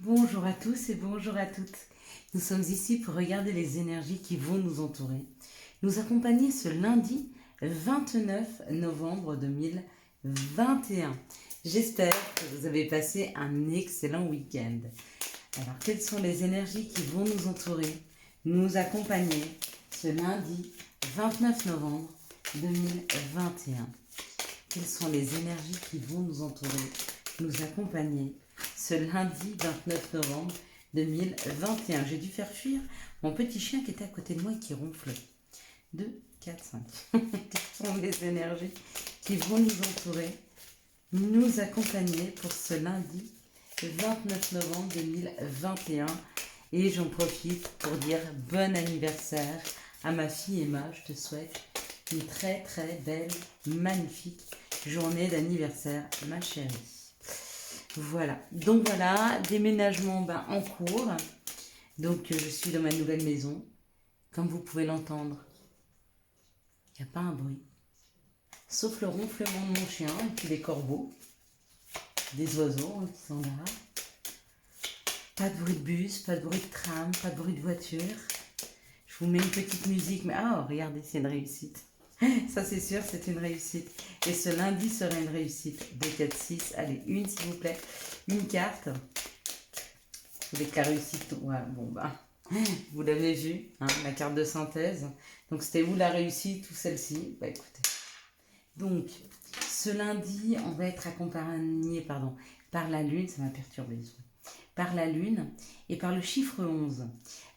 Bonjour à tous et bonjour à toutes. Nous sommes ici pour regarder les énergies qui vont nous entourer, nous accompagner ce lundi 29 novembre 2021. J'espère que vous avez passé un excellent week-end. Alors, quelles sont les énergies qui vont nous entourer, nous accompagner ce lundi 29 novembre 2021? Quelles sont les énergies qui vont nous entourer, nous accompagner ce lundi 29 novembre 2021? J'ai dû faire fuir mon petit chien qui était à côté de moi et qui ronfle. 2, 4, 5. Quelles sont les énergies qui vont nous entourer, nous accompagner pour ce lundi 29 novembre 2021? Et j'en profite pour dire bon anniversaire à ma fille Emma. Je te souhaite une très très belle, magnifique journée d'anniversaire, ma chérie. Voilà, donc voilà, déménagement en cours. Donc je suis dans ma nouvelle maison. Comme vous pouvez l'entendre, il n'y a pas un bruit. Sauf le ronflement de mon chien et puis les corbeaux, des oiseaux qui sont là. Pas de bruit de bus, pas de bruit de tram, pas de bruit de voiture. Je vous mets une petite musique, mais oh, regardez, c'est une réussite. Ça c'est sûr, c'est une réussite. Et ce lundi sera une réussite. 2, 4, 6, allez, une s'il vous plaît. Une carte. Vous voulez que la réussite... Ouais, bon bah, vous l'avez vu, hein, la carte de synthèse. Donc c'était où la réussite ou celle-ci? Bah écoutez. Donc, ce lundi, on va être accompagné par la Lune, ça m'a perturbé, par la Lune et par le chiffre 11.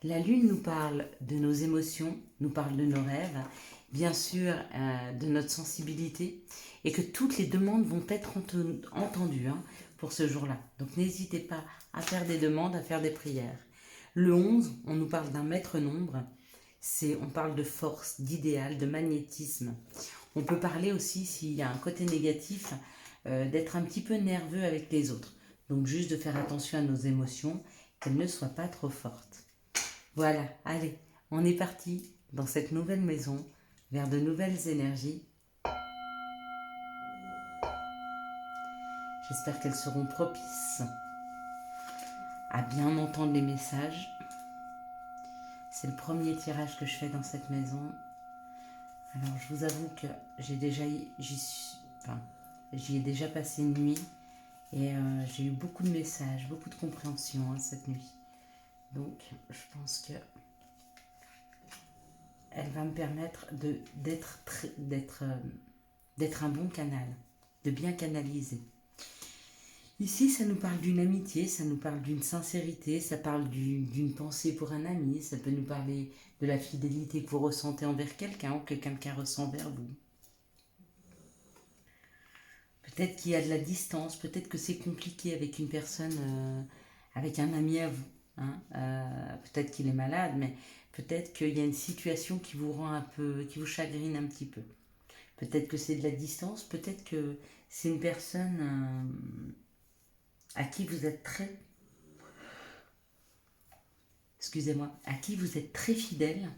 La Lune nous parle de nos émotions, nous parle de nos rêves, bien sûr de notre sensibilité, et que toutes les demandes vont être entendues pour ce jour-là. Donc n'hésitez pas à faire des demandes, à faire des prières. Le 11, on nous parle d'un maître nombre, on parle de force, d'idéal, de magnétisme. On peut parler aussi, s'il y a un côté négatif, d'être un petit peu nerveux avec les autres. Donc juste de faire attention à nos émotions, qu'elles ne soient pas trop fortes. Voilà, allez, on est parti dans cette nouvelle maison, vers de nouvelles énergies. J'espère qu'elles seront propices à bien entendre les messages. C'est le premier tirage que je fais dans cette maison. Alors je vous avoue que j'y ai déjà passé une nuit et j'ai eu beaucoup de messages, beaucoup de compréhension cette nuit. Donc je pense que elle va me permettre d'être un bon canal, de bien canaliser. Ici, ça nous parle d'une amitié, ça nous parle d'une sincérité, ça parle d'une pensée pour un ami, ça peut nous parler de la fidélité que vous ressentez envers quelqu'un ou que quelqu'un ressent vers vous. Peut-être qu'il y a de la distance, peut-être que c'est compliqué avec une personne, avec un ami à vous. Peut-être qu'il est malade, mais peut-être qu'il y a une situation qui vous rend un peu, qui vous chagrine un petit peu. Peut-être que c'est de la distance, peut-être que c'est une personne à qui vous êtes à qui vous êtes très fidèle,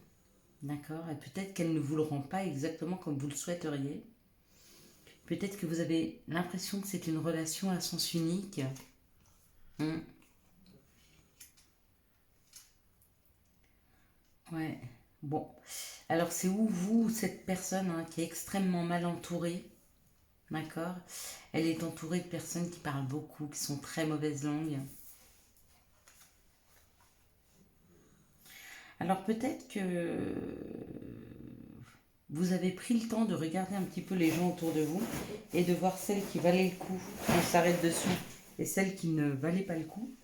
d'accord. Et peut-être qu'elle ne vous le rend pas exactement comme vous le souhaiteriez. Peut-être que vous avez l'impression que c'est une relation à sens unique. Ouais. Bon. Alors c'est où vous, cette personne qui est extrêmement mal entourée, d'accord? Elle est entourée de personnes qui parlent beaucoup, qui sont très mauvaises langues. Alors peut-être que vous avez pris le temps de regarder un petit peu les gens autour de vous et de voir celles qui valaient le coup, on s'arrête dessus, et celles qui ne valaient pas le coup.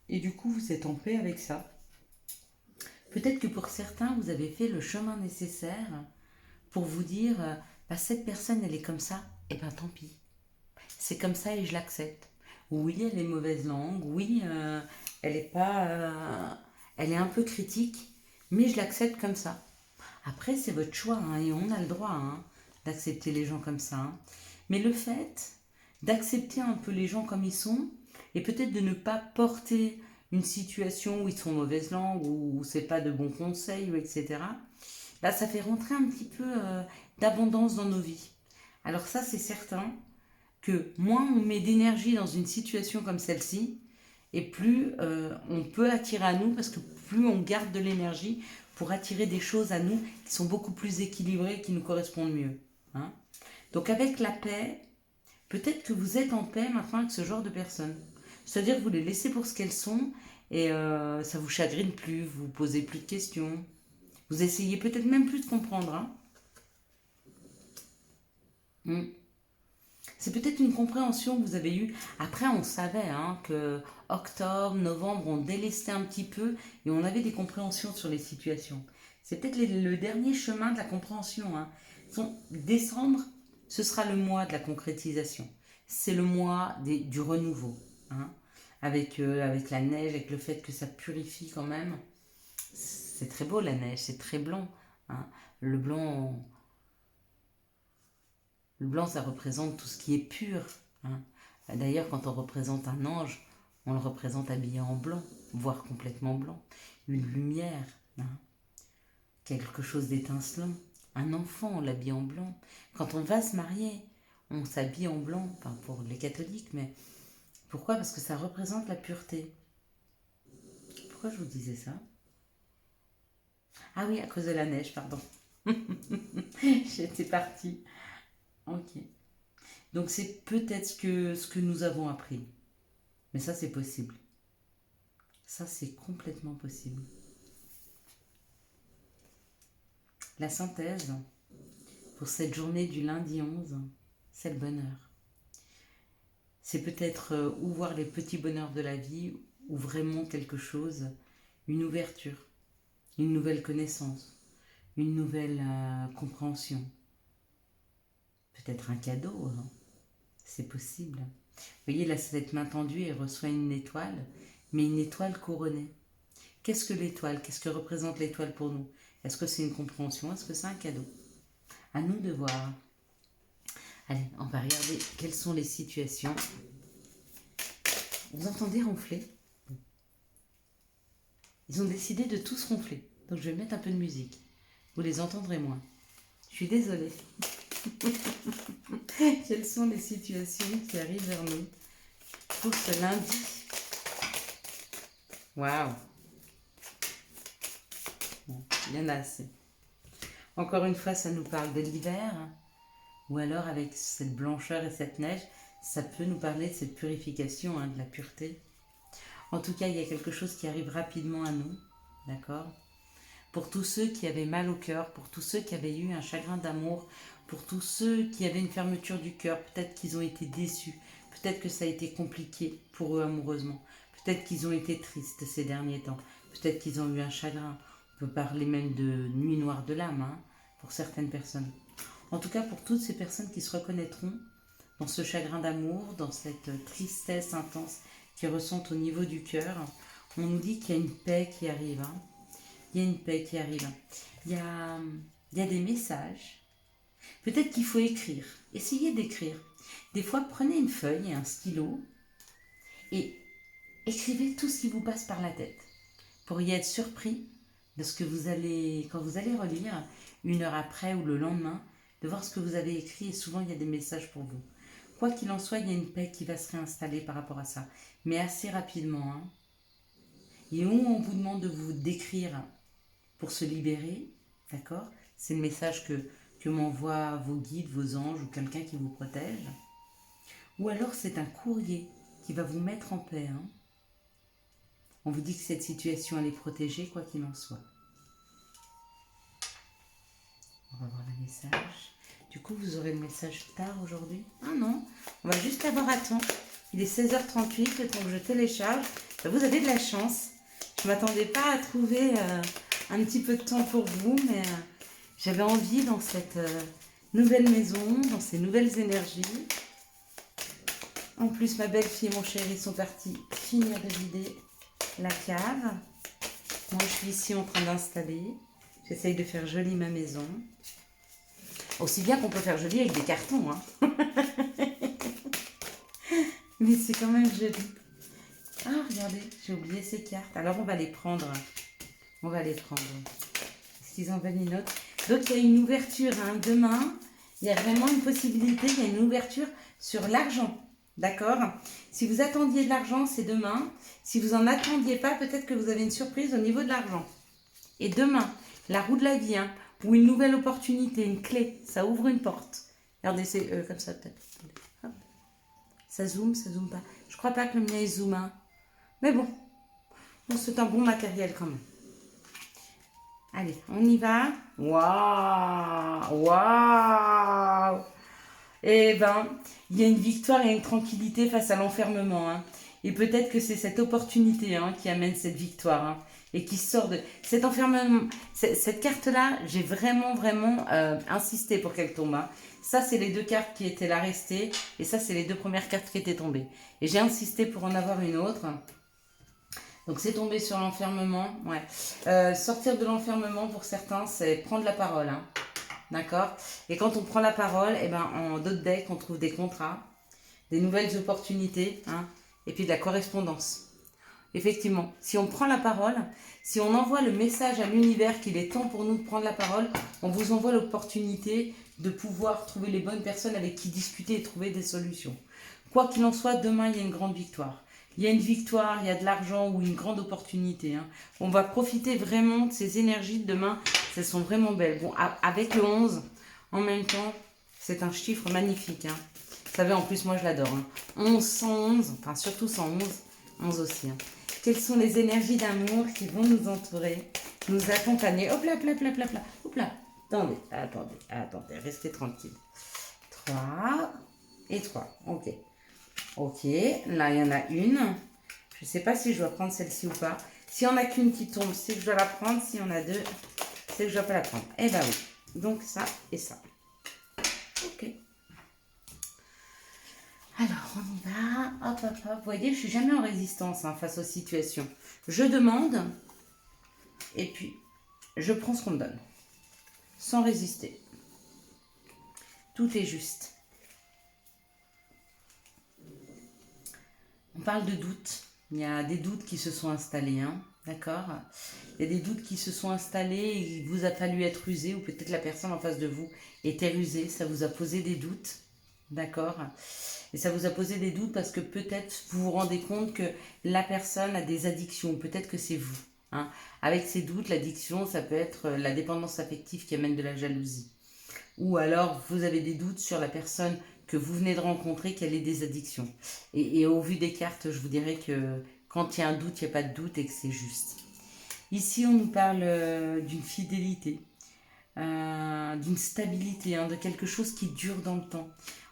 Et du coup, vous êtes en paix avec ça. Peut-être que pour certains, vous avez fait le chemin nécessaire pour vous dire, cette personne, elle est comme ça, et ben tant pis. C'est comme ça et je l'accepte. Oui, elle est mauvaise langue, oui, elle est pas... elle est un peu critique, mais je l'accepte comme ça. Après, c'est votre choix, et on a le droit d'accepter les gens comme ça. Mais le fait d'accepter un peu les gens comme ils sont, et peut-être de ne pas porter une situation où ils sont mauvaise langue, où c'est pas de bons conseils, etc., là, ça fait rentrer un petit peu d'abondance dans nos vies. Alors ça, c'est certain que moins on met d'énergie dans une situation comme celle-ci, et plus on peut attirer à nous, parce que plus on garde de l'énergie pour attirer des choses à nous qui sont beaucoup plus équilibrées, qui nous correspondent mieux. Hein. Donc avec la paix, peut-être que vous êtes en paix maintenant avec ce genre de personnes. C'est-à-dire que vous les laissez pour ce qu'elles sont et ça vous chagrine plus, vous posez plus de questions. Vous essayez peut-être même plus de comprendre. Hein. C'est peut-être une compréhension que vous avez eue. Après, on savait que octobre, novembre, on délestait un petit peu et on avait des compréhensions sur les situations. C'est peut-être le dernier chemin de la compréhension. Décembre, ce sera le mois de la concrétisation. C'est le mois du renouveau. Hein. Avec la neige, avec le fait que ça purifie quand même. C'est très beau la neige, c'est très blanc. Hein. Le blanc, ça représente tout ce qui est pur. Hein. D'ailleurs, quand on représente un ange, on le représente habillé en blanc, voire complètement blanc. Une lumière, hein. Quelque chose d'étincelant. Un enfant, on l'habille en blanc. Quand on va se marier, on s'habille en blanc, enfin pour les catholiques, mais pourquoi? Parce que ça représente la pureté. Pourquoi je vous disais ça? Ah oui, à cause de la neige, pardon. J'étais partie. Ok. Donc c'est peut-être ce que nous avons appris. Mais ça, c'est possible. Ça, c'est complètement possible. La synthèse pour cette journée du lundi 11, c'est le bonheur. C'est peut-être ou voir les petits bonheurs de la vie ou vraiment quelque chose, une ouverture, une nouvelle connaissance, une nouvelle compréhension. Peut-être un cadeau, hein. C'est possible. Vous voyez, là, cette main tendue, elle reçoit une étoile, mais une étoile couronnée. Qu'est-ce que l'étoile? Qu'est-ce que représente l'étoile pour nous? Est-ce que c'est une compréhension? Est-ce que c'est un cadeau? À nous de voir. Allez, on va regarder quelles sont les situations. Vous entendez ronfler? Ils ont décidé de tous ronfler. Donc je vais mettre un peu de musique. Vous les entendrez moins. Je suis désolée. Quelles sont les situations qui arrivent vers nous pour ce lundi? Waouh! Bon, il y en a assez. Encore une fois, ça nous parle de l'hiver. Ou alors avec cette blancheur et cette neige, ça peut nous parler de cette purification, de la pureté. En tout cas, il y a quelque chose qui arrive rapidement à nous. D'accord? Pour tous ceux qui avaient mal au cœur, pour tous ceux qui avaient eu un chagrin d'amour, pour tous ceux qui avaient une fermeture du cœur, peut-être qu'ils ont été déçus, peut-être que ça a été compliqué pour eux amoureusement, peut-être qu'ils ont été tristes ces derniers temps, peut-être qu'ils ont eu un chagrin. On peut parler même de nuit noire de l'âme, pour certaines personnes. En tout cas, pour toutes ces personnes qui se reconnaîtront dans ce chagrin d'amour, dans cette tristesse intense qu'ils ressentent au niveau du cœur, on nous dit qu'il y a une paix qui arrive. Il y a une paix qui arrive. Il y a des messages. Peut-être qu'il faut écrire. Essayez d'écrire. Des fois, prenez une feuille et un stylo et écrivez tout ce qui vous passe par la tête. Pour y être surpris de ce que quand vous allez relire, une heure après ou le lendemain, de voir ce que vous avez écrit, et souvent il y a des messages pour vous. Quoi qu'il en soit, il y a une paix qui va se réinstaller par rapport à ça, mais assez rapidement. Et où on vous demande de vous décrire pour se libérer, d'accord? C'est le message que m'envoient vos guides, vos anges ou quelqu'un qui vous protège. Ou alors c'est un courrier qui va vous mettre en paix. On vous dit que cette situation elle est protégée, quoi qu'il en soit. On va voir le message. Du coup, vous aurez le message tard aujourd'hui? Ah non, on va juste avoir à temps. Il est 16h38, le temps que je télécharge. Vous avez de la chance. Je ne m'attendais pas à trouver un petit peu de temps pour vous, mais j'avais envie dans cette nouvelle maison, dans ces nouvelles énergies. En plus, ma belle-fille et mon chéri sont partis finir de vider la cave. Moi, je suis ici en train d'installer. J'essaye de faire jolie ma maison. Aussi bien qu'on peut faire joli avec des cartons. Mais c'est quand même joli. Ah, regardez, j'ai oublié ces cartes. Alors, on va les prendre. Est-ce qu'ils en veulent une autre? Donc, il y a une ouverture. Demain, il y a vraiment une possibilité. Il y a une ouverture sur l'argent. D'accord? Si vous attendiez de l'argent, c'est demain. Si vous n'en attendiez pas, peut-être que vous avez une surprise au niveau de l'argent. Et demain, la roue de la vie, hein, ou une nouvelle opportunité, une clé, ça ouvre une porte. Regardez, c'est comme ça peut-être. Hop. Ça zoome pas. Je crois pas que le mien il zoome. Hein. Mais bon, c'est un bon matériel quand même. Allez, on y va. Waouh, waouh. Eh ben, il y a une victoire et une tranquillité face à l'enfermement. Hein. Et peut-être que c'est cette opportunité hein, qui amène cette victoire. Hein, et qui sort de cet enfermement. Cette carte-là, j'ai vraiment insisté pour qu'elle tombe. Hein. Ça, c'est les deux cartes qui étaient là restées. Et ça, c'est les deux premières cartes qui étaient tombées. Et j'ai insisté pour en avoir une autre. Donc, c'est tombé sur l'enfermement. Ouais. Sortir de l'enfermement, pour certains, c'est prendre la parole. Hein. D'accord. Et quand on prend la parole, eh ben, en d'autres decks, on trouve des contrats, des nouvelles opportunités, hein, et puis de la correspondance. Effectivement, si on prend la parole, si on envoie le message à l'univers qu'il est temps pour nous de prendre la parole, on vous envoie l'opportunité de pouvoir trouver les bonnes personnes avec qui discuter et trouver des solutions. Quoi qu'il en soit, demain, il y a une grande victoire. Il y a une victoire, il y a de l'argent ou une grande opportunité. Hein. On va profiter vraiment de ces énergies de demain. Elles sont vraiment belles. Bon, avec le 11, en même temps, c'est un chiffre magnifique. Hein. Vous savez, en plus, moi, je l'adore. Hein. 11, 111, enfin surtout 111, 11 aussi. Hein. Quelles sont les énergies d'amour qui vont nous entourer, nous accompagner. Hop là, hop là, hop là, hop là, hop là. Attendez, restez tranquille. 3 et 3, ok. Ok, là il y en a une. Je ne sais pas si je dois prendre celle-ci ou pas. S'il n'y en a qu'une qui tombe, c'est que je dois la prendre. S'il y en a deux, c'est que je ne dois pas la prendre. Eh bien oui. Donc ça et ça. Ok. Alors on y va. Hop, hop, hop. Vous voyez, je ne suis jamais en résistance hein, face aux situations. Je demande et puis je prends ce qu'on me donne. Sans résister. Tout est juste. On parle de doutes. Il y a des doutes qui se sont installés, hein, d'accord? Il y a des doutes qui se sont installés et il vous a fallu être rusé ou peut-être la personne en face de vous était rusée. Ça vous a posé des doutes, d'accord? Et ça vous a posé des doutes parce que peut-être vous vous rendez compte que la personne a des addictions. Peut-être que c'est vous. Hein. Avec ces doutes, l'addiction, ça peut être la dépendance affective qui amène de la jalousie. Ou alors vous avez des doutes sur la personne que vous venez de rencontrer, qu'elle ait des addictions. Et au vu des cartes, je vous dirais que quand il y a un doute, il n'y a pas de doute et que c'est juste. Ici, on nous parle d'une fidélité, d'une stabilité, hein, de quelque chose qui dure dans le temps.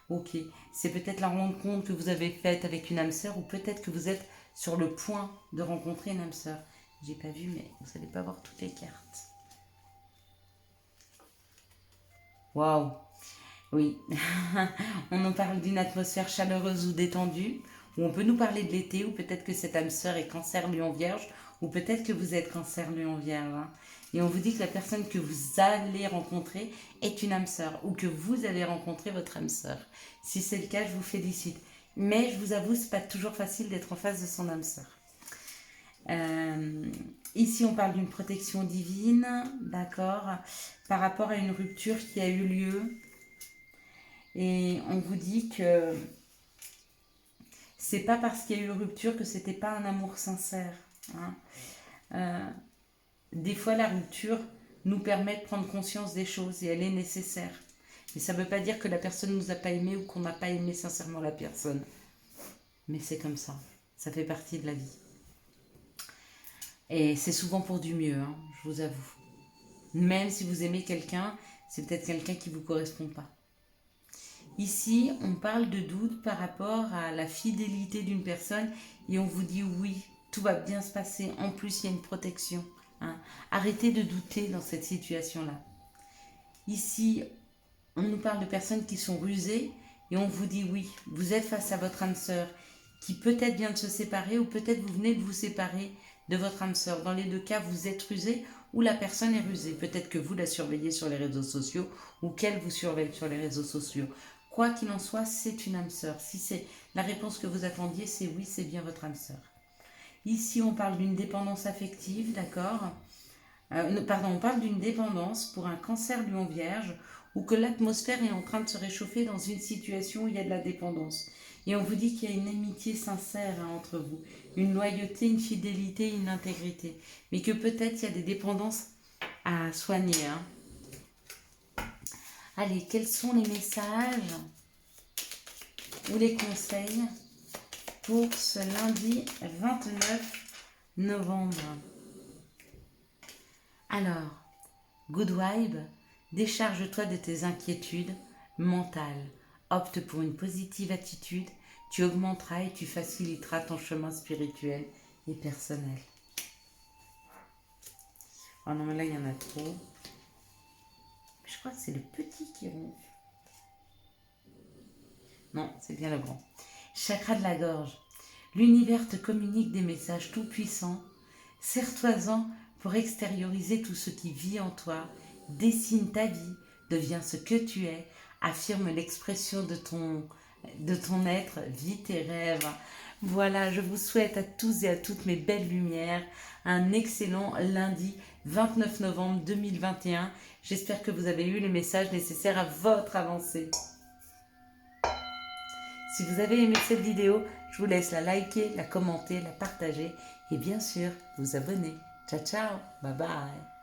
Ok, c'est peut-être la rencontre que vous avez faite avec une âme sœur ou peut-être que vous êtes sur le point de rencontrer une âme sœur. J'ai pas vu, mais vous n'allez pas voir toutes les cartes. Waouh! Oui, on nous parle d'une atmosphère chaleureuse ou détendue, ou on peut nous parler de l'été, ou peut-être que cette âme sœur est cancer, lion, vierge, ou peut-être que vous êtes cancer, lion, vierge. Hein. Et on vous dit que la personne que vous allez rencontrer est une âme sœur, ou que vous allez rencontrer votre âme sœur. Si c'est le cas, je vous félicite. Mais je vous avoue, c'est pas toujours facile d'être en face de son âme sœur. Ici, on parle d'une protection divine, d'accord, par rapport à une rupture qui a eu lieu. Et on vous dit que c'est pas parce qu'il y a eu rupture que c'était pas un amour sincère. Hein. Des fois, la rupture nous permet de prendre conscience des choses et elle est nécessaire. Mais ça ne veut pas dire que la personne ne nous a pas aimé ou qu'on n'a pas aimé sincèrement la personne. Mais c'est comme ça. Ça fait partie de la vie. Et c'est souvent pour du mieux, hein, je vous avoue. Même si vous aimez quelqu'un, c'est peut-être quelqu'un qui ne vous correspond pas. Ici, on parle de doute par rapport à la fidélité d'une personne et on vous dit oui, tout va bien se passer. En plus, il y a une protection. Hein. Arrêtez de douter dans cette situation-là. Ici, on nous parle de personnes qui sont rusées et on vous dit oui, vous êtes face à votre âme sœur qui peut-être vient de se séparer ou peut-être vous venez de vous séparer de votre âme sœur. Dans les deux cas, vous êtes rusé ou la personne est rusée. Peut-être que vous la surveillez sur les réseaux sociaux ou qu'elle vous surveille sur les réseaux sociaux. Quoi qu'il en soit, c'est une âme sœur. Si c'est la réponse que vous attendiez, c'est oui, c'est bien votre âme sœur. Ici, on parle d'une dépendance affective, d'accord ? On parle d'une dépendance pour un cancer lion vierge ou que l'atmosphère est en train de se réchauffer dans une situation où il y a de la dépendance. Et on vous dit qu'il y a une amitié sincère hein, entre vous, une loyauté, une fidélité, une intégrité. Mais que peut-être il y a des dépendances à soigner. Hein. Allez, quels sont les messages ou les conseils pour ce lundi 29 novembre? Alors, good vibe, décharge-toi de tes inquiétudes mentales. Opte pour une positive attitude, tu augmenteras et tu faciliteras ton chemin spirituel et personnel. Oh non, mais là, il y en a trop. Je crois que c'est le petit qui ronfle. Non, c'est bien le grand. Chakra de la gorge. L'univers te communique des messages tout-puissants. Serre-toi-en pour extérioriser tout ce qui vit en toi. Dessine ta vie, deviens ce que tu es. Affirme l'expression de ton être, vis tes rêves. Voilà, je vous souhaite à tous et à toutes mes belles lumières un excellent lundi 29 novembre 2021. J'espère que vous avez eu les messages nécessaires à votre avancée. Si vous avez aimé cette vidéo, je vous laisse la liker, la commenter, la partager et bien sûr vous abonner. Ciao ciao, bye bye.